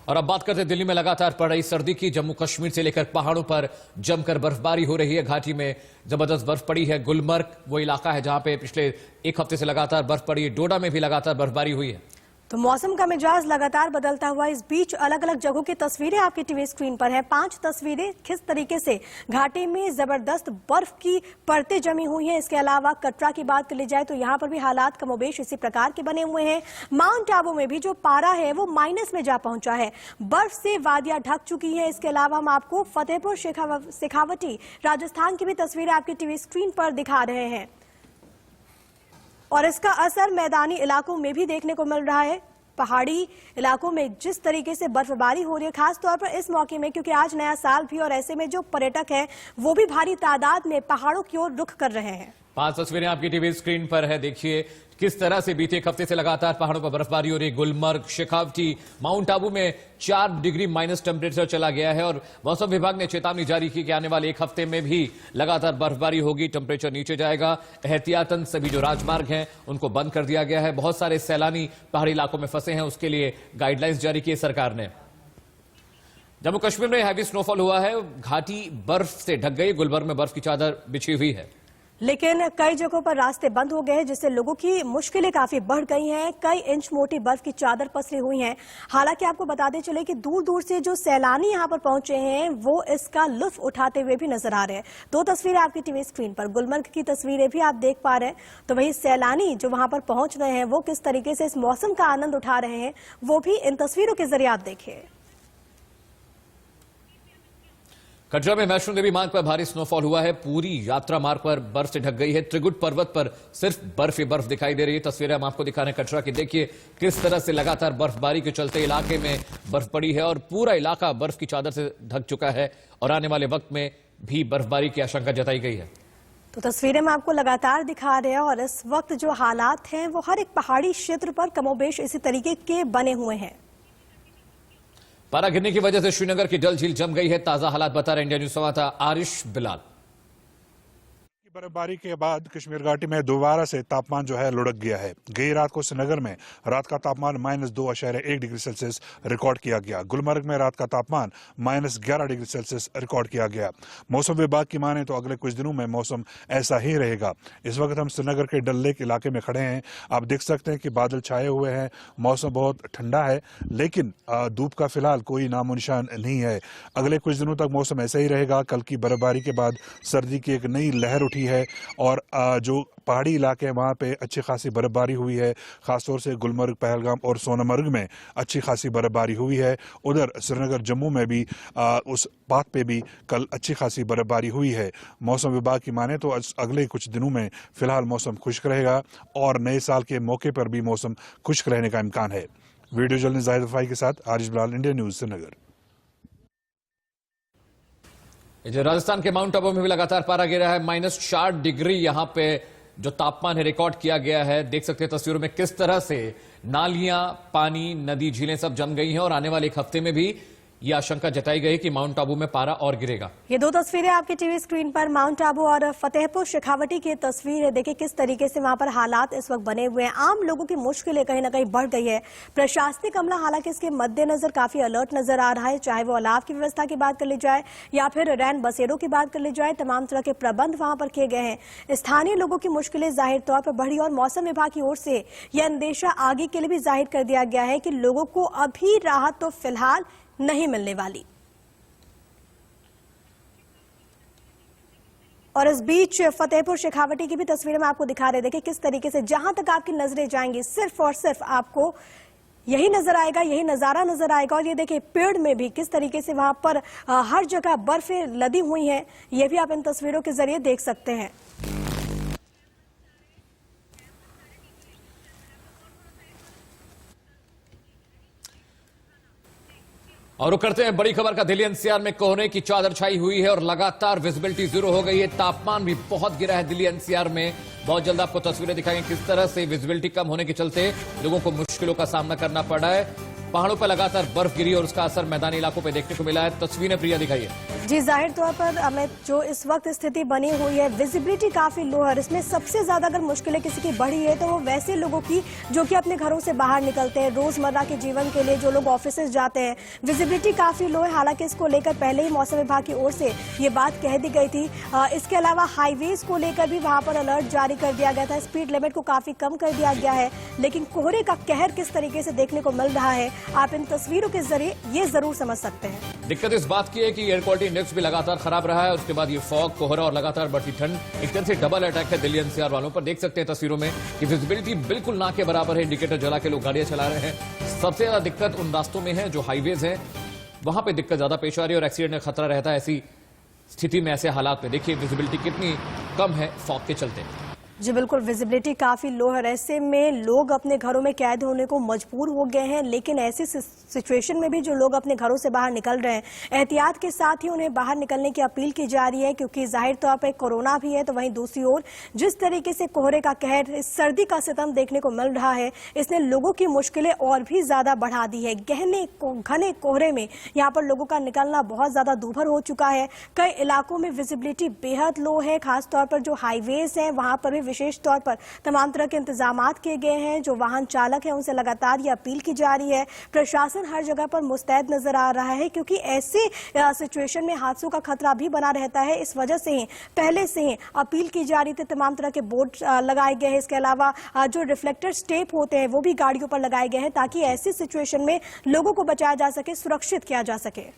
और अब बात करते हैं दिल्ली में लगातार पड़ रही सर्दी की। जम्मू कश्मीर से लेकर पहाड़ों पर जमकर बर्फबारी हो रही है। घाटी में जबरदस्त बर्फ पड़ी है। गुलमर्ग वो इलाका है जहां पे पिछले एक हफ्ते से लगातार बर्फ पड़ी है। डोडा में भी लगातार बर्फबारी हुई है। तो मौसम का मिजाज लगातार बदलता हुआ इस बीच अलग अलग जगहों की तस्वीरें आपकी टीवी स्क्रीन पर हैं। 5 तस्वीरें किस तरीके से घाटी में जबरदस्त बर्फ की परतें जमी हुई हैं। इसके अलावा कटरा की बात कर ली जाए तो यहां पर भी हालात कमोबेश इसी प्रकार के बने हुए हैं। माउंट आबू में भी जो पारा है वो माइनस में जा पहुंचा है। बर्फ से वादियां ढक चुकी हैं। इसके अलावा हम आपको फतेहपुर शेखावटी राजस्थान की भी तस्वीरें आपकी टीवी स्क्रीन पर दिखा रहे हैं और इसका असर मैदानी इलाकों में भी देखने को मिल रहा है। पहाड़ी इलाकों में जिस तरीके से बर्फबारी हो रही है, खास तौर पर इस मौके में, क्योंकि आज नया साल भी और ऐसे में जो पर्यटक हैं वो भी भारी तादाद में पहाड़ों की ओर रुख कर रहे हैं। 5 तस्वीरें आपकी टीवी स्क्रीन पर है। देखिए किस तरह से बीते एक हफ्ते से लगातार पहाड़ों पर बर्फबारी हो रही है। गुलमर्ग, शेखावटी, माउंट आबू में 4 डिग्री माइनस टेम्परेचर चला गया है और मौसम विभाग ने चेतावनी जारी की कि आने वाले एक हफ्ते में भी लगातार बर्फबारी होगी, टेम्परेचर नीचे जाएगा। एहतियातन सभी जो राजमार्ग हैं उनको बंद कर दिया गया है। बहुत सारे सैलानी पहाड़ी इलाकों में फंसे हैं, उसके लिए गाइडलाइंस जारी की है सरकार ने। जम्मू कश्मीर में हैवी स्नोफॉल हुआ है। घाटी बर्फ से ढक गई। गुलमर्ग में बर्फ की चादर बिछी हुई है, लेकिन कई जगहों पर रास्ते बंद हो गए हैं, जिससे लोगों की मुश्किलें काफी बढ़ गई हैं। कई इंच मोटी बर्फ की चादर पसरी हुई हैं। हालांकि आपको बताते चले कि दूर दूर से जो सैलानी यहां पर पहुंचे हैं वो इसका लुत्फ उठाते हुए भी नजर आ रहे हैं। 2 तस्वीरें आपकी टीवी स्क्रीन पर गुलमर्ग की तस्वीरें भी आप देख पा रहे हैं। तो वही सैलानी जो वहां पर पहुंच रहे हैं वो किस तरीके से इस मौसम का आनंद उठा रहे हैं वो भी इन तस्वीरों के जरिए आप देखिए। कटरा में वैष्णो देवी मार्ग पर भारी स्नोफॉल हुआ है। पूरी यात्रा मार्ग पर बर्फ से ढक गई है। त्रिकुट पर्वत पर सिर्फ बर्फ ही बर्फ दिखाई दे रही है। तस्वीरें हम आपको दिखा रहे हैं कटरा की। देखिए किस तरह से लगातार बर्फबारी के चलते इलाके में बर्फ पड़ी है और पूरा इलाका बर्फ की चादर से ढक चुका है और आने वाले वक्त में भी बर्फबारी की आशंका जताई गई है। तो तस्वीरें हम आपको लगातार दिखा रहे हैं और इस वक्त जो हालात हैं वो हर एक पहाड़ी क्षेत्र पर कमोबेश इसी तरीके के बने हुए हैं। पारा गिरने की वजह से श्रीनगर की डल झील जम गई है। ताजा हालात बता रहे इंडिया न्यूज संवाददाता आरिश बिलाल। बर्फबारी के बाद कश्मीर घाटी में दोबारा से तापमान जो है लुढ़क गया है। गई रात को श्रीनगर में रात का तापमान -2.1 डिग्री सेल्सियस रिकॉर्ड किया गया। गुलमर्ग में रात का तापमान -11 डिग्री सेल्सियस रिकॉर्ड किया गया। मौसम विभाग की माने तो अगले कुछ दिनों में मौसम ऐसा ही रहेगा। इस वक्त हम श्रीनगर के डल लेक इलाके में खड़े हैं। आप देख सकते हैं कि बादल छाए हुए हैं, मौसम बहुत ठंडा है, लेकिन धूप का फिलहाल कोई नामो निशान नहीं है। अगले कुछ दिनों तक मौसम ऐसा ही रहेगा। कल की बर्फबारी के बाद सर्दी की एक नई लहर उठी है और जो पहाड़ी इलाके हैं वहां पे अच्छी खासी बर्फबारी हुई है। खासतौर से गुलमर्ग, पहलगाम और सोनमर्ग में अच्छी खासी बर्फबारी हुई है। उधर श्रीनगर, जम्मू में भी उस बात पे भी कल अच्छी खासी बर्फबारी हुई है। मौसम विभाग की माने तो अगले कुछ दिनों में फिलहाल मौसम खुश्क रहेगा और नए साल के मौके पर भी मौसम खुश्क रहने का इम्कान है। वीडियो जर्नलिस्ट जाहिद वफाई के साथ आरिश बिलाल, इंडिया न्यूज, श्रीनगर। राजस्थान के माउंट आबू में भी लगातार पारा गिरा है। -4 डिग्री यहां पे जो तापमान है रिकॉर्ड किया गया है। देख सकते हैं तस्वीरों में किस तरह से नालियां, पानी, नदी, झीलें सब जम गई हैं और आने वाले एक हफ्ते में भी यह आशंका जताई गई कि माउंट आबू में पारा और गिरेगा। ये 2 तस्वीरें आपकी टीवी स्क्रीन पर माउंट आबू और फतेहपुर शेखावटी की तस्वीर है। देखिए किस तरीके से वहां पर हालात इस वक्त बने हुए हैं। आम लोगों की मुश्किलें कहीं ना कहीं बढ़ गई है। प्रशासनिक अमला हालांकि इसके मद्देनजर काफी अलर्ट नजर आ रहा है, चाहे वो अलाव की व्यवस्था की बात कर ली जाए या फिर रैन बसेरों की बात कर ली जाए। तमाम तरह के प्रबंध वहां पर किए गए हैं। स्थानीय लोगों की मुश्किलें जाहिर तौर पर बढ़ी और मौसम विभाग की ओर से यह अंदेशा आगे के लिए भी जाहिर कर दिया गया है कि लोगों को अभी राहत तो फिलहाल नहीं मिलने वाली। और इस बीच फतेहपुर शेखावटी की भी तस्वीरें मैं आपको दिखा रहे। देखिए किस तरीके से जहां तक आपकी नजरें जाएंगी सिर्फ और सिर्फ आपको यही नजर आएगा, यही नजारा नजर आएगा। और ये देखिए पेड़ में भी किस तरीके से वहां पर हर जगह बर्फें लदी हुई हैं। ये भी आप इन तस्वीरों के जरिए देख सकते हैं। और करते हैं बड़ी खबर का। दिल्ली एनसीआर में कोहरे की चादर छाई हुई है और लगातार विजिबिलिटी 0 हो गई है। तापमान भी बहुत गिरा है दिल्ली एनसीआर में। बहुत जल्द आपको तस्वीरें दिखाएंगे किस तरह से विजिबिलिटी कम होने के चलते लोगों को मुश्किलों का सामना करना पड़ा है। पहाड़ों पर लगातार बर्फ गिरी और उसका असर मैदानी इलाकों पर देखने को मिला है। तस्वीरें प्रिया दिखाइए। जी, जाहिर तौर पर अमित, जो इस वक्त स्थिति बनी हुई है, विजिबिलिटी काफी लो है। इसमें सबसे ज्यादा अगर मुश्किलें किसी की बढ़ी है तो वो वैसे लोगों की जो कि अपने घरों से बाहर निकलते हैं रोजमर्रा के जीवन के लिए, जो लोग ऑफिसेज जाते हैं। विजिबिलिटी काफी लो है। हालांकि इसको लेकर पहले ही मौसम विभाग की ओर से ये बात कह दी गई थी। इसके अलावा हाईवेज को लेकर भी वहां पर अलर्ट जारी कर दिया गया था। स्पीड लिमिट को काफी कम कर दिया गया है। लेकिन कोहरे का कहर किस तरीके से देखने को मिल रहा है, आप इन तस्वीरों के जरिए ये जरूर समझ सकते हैं। दिक्कत इस बात की है कि एयर क्वालिटी इंडेक्स भी लगातार खराब रहा है। उसके बाद ये फॉग, कोहरा और लगातार बढ़ती ठंड, एक तरह से डबल अटैक है दिल्ली एनसीआर वालों पर। देख सकते हैं तस्वीरों में कि विजिबिलिटी बिल्कुल ना के बराबर है। इंडिकेटर जला के लोग गाड़ियां चला रहे हैं। सबसे ज्यादा दिक्कत उन रास्तों में है जो हाईवेज हैं, वहां पे दिक्कत ज्यादा पेश आ रही है और एक्सीडेंट का खतरा रहता है ऐसी स्थिति में, ऐसे हालात में। देखिए विजिबिलिटी कितनी कम है फॉग के चलते। जी बिल्कुल, विजिबिलिटी काफी लो है। ऐसे में लोग अपने घरों में कैद होने को मजबूर हो गए हैं। लेकिन ऐसी सिचुएशन में भी जो लोग अपने घरों से बाहर निकल रहे हैं, एहतियात के साथ ही उन्हें बाहर निकलने की अपील की जा रही है, क्योंकि जाहिर तौर पर कोरोना भी है। तो वहीं दूसरी ओर जिस तरीके से कोहरे का कहर, इस सर्दी का सितम देखने को मिल रहा है, इसने लोगों की मुश्किलें और भी ज्यादा बढ़ा दी है। घने कोहरे में यहाँ पर लोगों का निकलना बहुत ज्यादा दूभर हो चुका है। कई इलाकों में विजिबिलिटी बेहद लो है। खासतौर पर जो हाईवेज हैं वहां पर भी विशेष तौर पर तमाम तरह के इंतजामात किए गए हैं। जो वाहन चालक हैं उनसे लगातार ये अपील की जा रही है। प्रशासन हर जगह पर मुस्तैद नजर आ रहा है, क्योंकि ऐसे सिचुएशन में हादसों का खतरा भी बना रहता है। इस वजह से ही पहले से ही अपील की जा रही थी। तमाम तरह के बोर्ड लगाए गए हैं। इसके अलावा जो रिफ्लेक्टर स्टेप होते हैं वो भी गाड़ियों पर लगाए गए हैं, ताकि ऐसी सिचुएशन में लोगों को बचाया जा सके, सुरक्षित किया जा सके।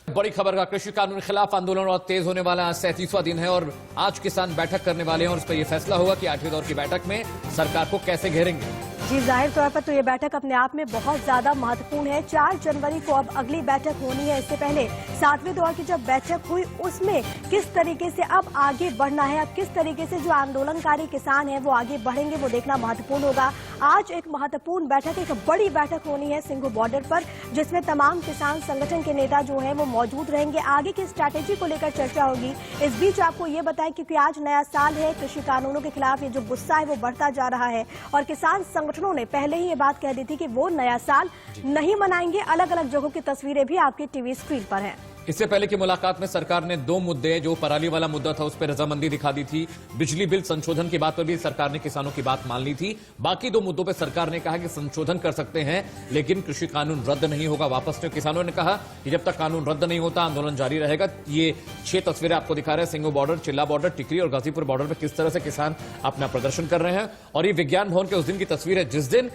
बड़ी खबर का कृषि कानून के खिलाफ आंदोलन और तेज होने वाला आज 37वां दिन है और आज किसान बैठक करने वाले हैं और उस पर यह फैसला होगा कि 8वें दौर की बैठक में सरकार को कैसे घेरेंगे। जी, जाहिर तौर पर तो ये बैठक अपने आप में बहुत ज्यादा महत्वपूर्ण है। 4 जनवरी को अब अगली बैठक होनी है। इससे पहले 7वें दौर की जब बैठक हुई उसमें किस तरीके से अब आगे बढ़ना है, अब किस तरीके से जो आंदोलनकारी किसान हैं वो आगे बढ़ेंगे, वो देखना महत्वपूर्ण होगा। आज एक महत्वपूर्ण बैठक, एक बड़ी बैठक होनी है सिंघू बॉर्डर पर, जिसमें तमाम किसान संगठन के नेता जो है वो मौजूद रहेंगे। आगे की स्ट्रैटेजी को लेकर चर्चा होगी। इस बीच आपको ये बताएं, क्योंकि आज नया साल है, कृषि कानूनों के खिलाफ ये जो गुस्सा है वो बढ़ता जा रहा है और किसान संगठनों ने पहले ही ये बात कह दी थी कि वो नया साल नहीं मनाएंगे। अलग अलग जगहों की तस्वीरें भी आपकी टीवी स्क्रीन पर हैं। इससे पहले की मुलाकात में सरकार ने 2 मुद्दे, जो पराली वाला मुद्दा था उस पर रजामंदी दिखा दी थी। बिजली बिल संशोधन की बात पर भी सरकार ने किसानों की बात मान ली थी। बाकी 2 मुद्दों पर सरकार ने कहा कि संशोधन कर सकते हैं लेकिन कृषि कानून रद्द नहीं होगा। वापस में किसानों ने कहा कि जब तक कानून रद्द नहीं होता आंदोलन जारी रहेगा। ये 6 तस्वीरें आपको दिखा रहे हैं। सिंघू बॉर्डर, चिल्ला बॉर्डर, टिकरी और गाजीपुर बॉर्डर पर किस तरह से किसान अपना प्रदर्शन कर रहे हैं। और ये विज्ञान भवन के उस दिन की तस्वीर है जिस दिन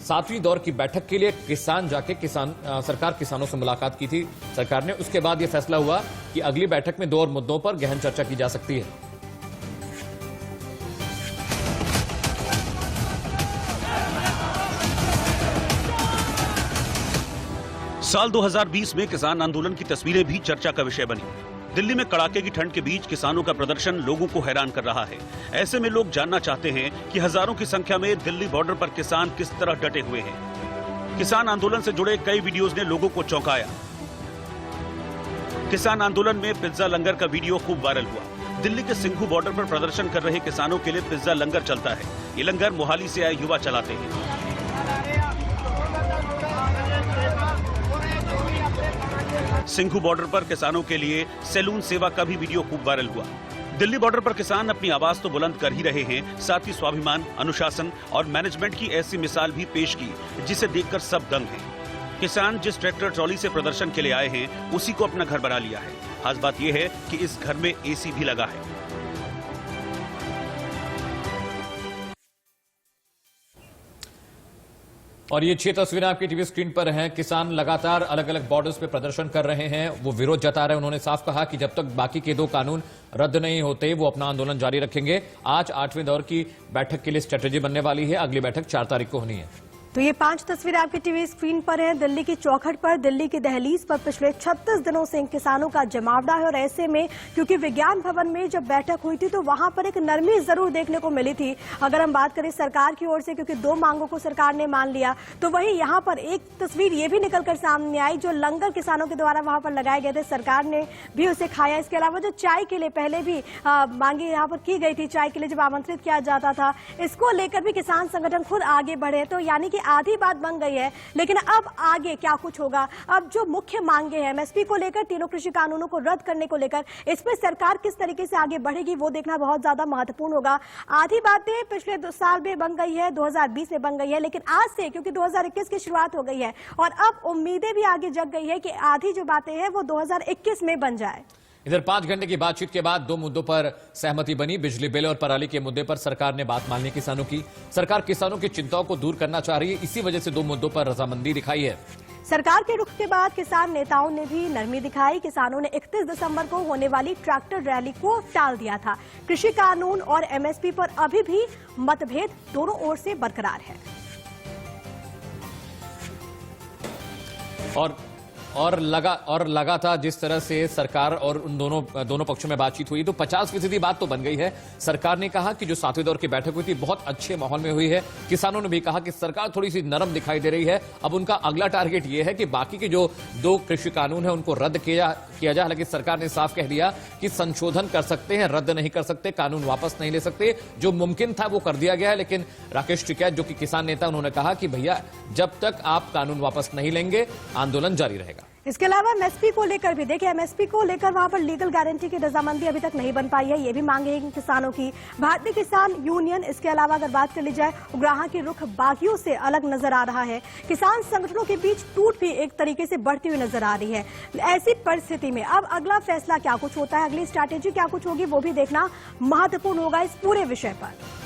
7वीं दौर की बैठक के लिए किसान जाके सरकार किसानों से मुलाकात की थी सरकार ने। उसके बाद यह फैसला हुआ कि अगली बैठक में 2 और मुद्दों पर गहन चर्चा की जा सकती है। साल 2020 में किसान आंदोलन की तस्वीरें भी चर्चा का विषय बनी। दिल्ली में कड़ाके की ठंड के बीच किसानों का प्रदर्शन लोगों को हैरान कर रहा है। ऐसे में लोग जानना चाहते हैं कि हजारों की संख्या में दिल्ली बॉर्डर पर किसान किस तरह डटे हुए हैं। किसान आंदोलन से जुड़े कई वीडियोस ने लोगों को चौंकाया। किसान आंदोलन में पिज्जा लंगर का वीडियो खूब वायरल हुआ। दिल्ली के सिंघू बॉर्डर पर प्रदर्शन कर रहे किसानों के लिए पिज्जा लंगर चलता है। ये लंगर मोहाली से आए युवा चलाते हैं। सिंघू बॉर्डर पर किसानों के लिए सैलून सेवा का भी वीडियो खूब वायरल हुआ। दिल्ली बॉर्डर पर किसान अपनी आवाज तो बुलंद कर ही रहे हैं, साथ ही स्वाभिमान, अनुशासन और मैनेजमेंट की ऐसी मिसाल भी पेश की जिसे देखकर सब दंग हैं। किसान जिस ट्रैक्टर ट्रॉली से प्रदर्शन के लिए आए हैं उसी को अपना घर बना लिया है। खास बात यह है कि इस घर में एसी भी लगा है। और ये 6 तस्वीरें आपकी टीवी स्क्रीन पर हैं। किसान लगातार अलग अलग बॉर्डर्स पे प्रदर्शन कर रहे हैं, वो विरोध जता रहे हैं। उन्होंने साफ कहा कि जब तक बाकी के 2 कानून रद्द नहीं होते वो अपना आंदोलन जारी रखेंगे। आज 8वें दौर की बैठक के लिए स्ट्रेटेजी बनने वाली है। अगली बैठक 4 तारीख को होनी है। तो ये 5 तस्वीरें आपकी टीवी स्क्रीन पर हैं। दिल्ली की चौखट पर, दिल्ली की दहलीज पर पिछले 36 दिनों से इन किसानों का जमावड़ा है। और ऐसे में क्योंकि विज्ञान भवन में जब बैठक हुई थी तो वहां पर एक नरमी जरूर देखने को मिली थी। अगर हम बात करें सरकार की ओर से, क्योंकि 2 मांगों को सरकार ने मान लिया, तो वहीं यहां पर एक तस्वीर ये भी निकलकर सामने आई जो लंगर किसानों के द्वारा वहां पर लगाए गए थे, सरकार ने भी उसे खाया। इसके अलावा जो चाय के लिए पहले भी मांगी यहाँ पर की गई थी, चाय के लिए जब आमंत्रित किया जाता था, इसको लेकर भी किसान संगठन खुद आगे बढ़े। तो यानी कि आधी बात बन गई है, लेकिन अब आगे क्या कुछ होगा? अब जो मुख्य मांगे हैं एमएसपी को लेकर, तीनों कृषि कानूनों को रद्द करने को लेकर, इस पर सरकार किस तरीके से आगे बढ़ेगी वो देखना बहुत ज्यादा महत्वपूर्ण होगा। आधी बातें पिछले 2 साल में बन गई है, 2020 में बन गई है, लेकिन आज से क्योंकि 2021 की शुरुआत हो गई है और अब उम्मीदें भी आगे जग गई है कि आधी जो बातें हैं वो 2021 में बन जाए। इधर 5 घंटे की बातचीत के बाद 2 मुद्दों पर सहमति बनी। बिजली बिल और पराली के मुद्दे पर सरकार ने बात मान ली किसानों की। सरकार किसानों की चिंताओं को दूर करना चाह रही है, इसी वजह से 2 मुद्दों पर रजामंदी दिखाई है। सरकार के रुख के बाद किसान नेताओं ने भी नरमी दिखाई। किसानों ने 31 दिसंबर को होने वाली ट्रैक्टर रैली को टाल दिया था। कृषि कानून और एमएसपी पर अभी भी मतभेद दोनों ओर से बरकरार है। और लगातार जिस तरह से सरकार और उन दोनों पक्षों में बातचीत हुई तो 50% बात तो बन गई है। सरकार ने कहा कि जो 7वें दौर की बैठक हुई थी बहुत अच्छे माहौल में हुई है। किसानों ने भी कहा कि सरकार थोड़ी सी नरम दिखाई दे रही है। अब उनका अगला टारगेट यह है कि बाकी के जो 2 कृषि कानून है उनको रद्द किया जाए। हालांकि सरकार ने साफ कह दिया कि संशोधन कर सकते हैं, रद्द नहीं कर सकते, कानून वापस नहीं ले सकते। जो मुमकिन था वो कर दिया गया है। लेकिन राकेश टिकैत जो कि किसान नेता, उन्होंने कहा कि भैया जब तक आप कानून वापस नहीं लेंगे आंदोलन जारी रहेगा। इसके अलावा एमएसपी को लेकर भी देखिए, एमएसपी को लेकर वहां पर लीगल गारंटी की रजामंदी अभी तक नहीं बन पाई है। ये भी मांगे हैं किसानों की। भारतीय किसान यूनियन, इसके अलावा अगर बात कर ली जाए, उग्राहा की रुख बाकियों से अलग नजर आ रहा है। किसान संगठनों के बीच टूट भी एक तरीके से बढ़ती हुई नजर आ रही है। ऐसी परिस्थिति में अब अगला फैसला क्या कुछ होता है, अगली स्ट्रैटेजी क्या कुछ होगी, वो भी देखना महत्वपूर्ण होगा इस पूरे विषय पर।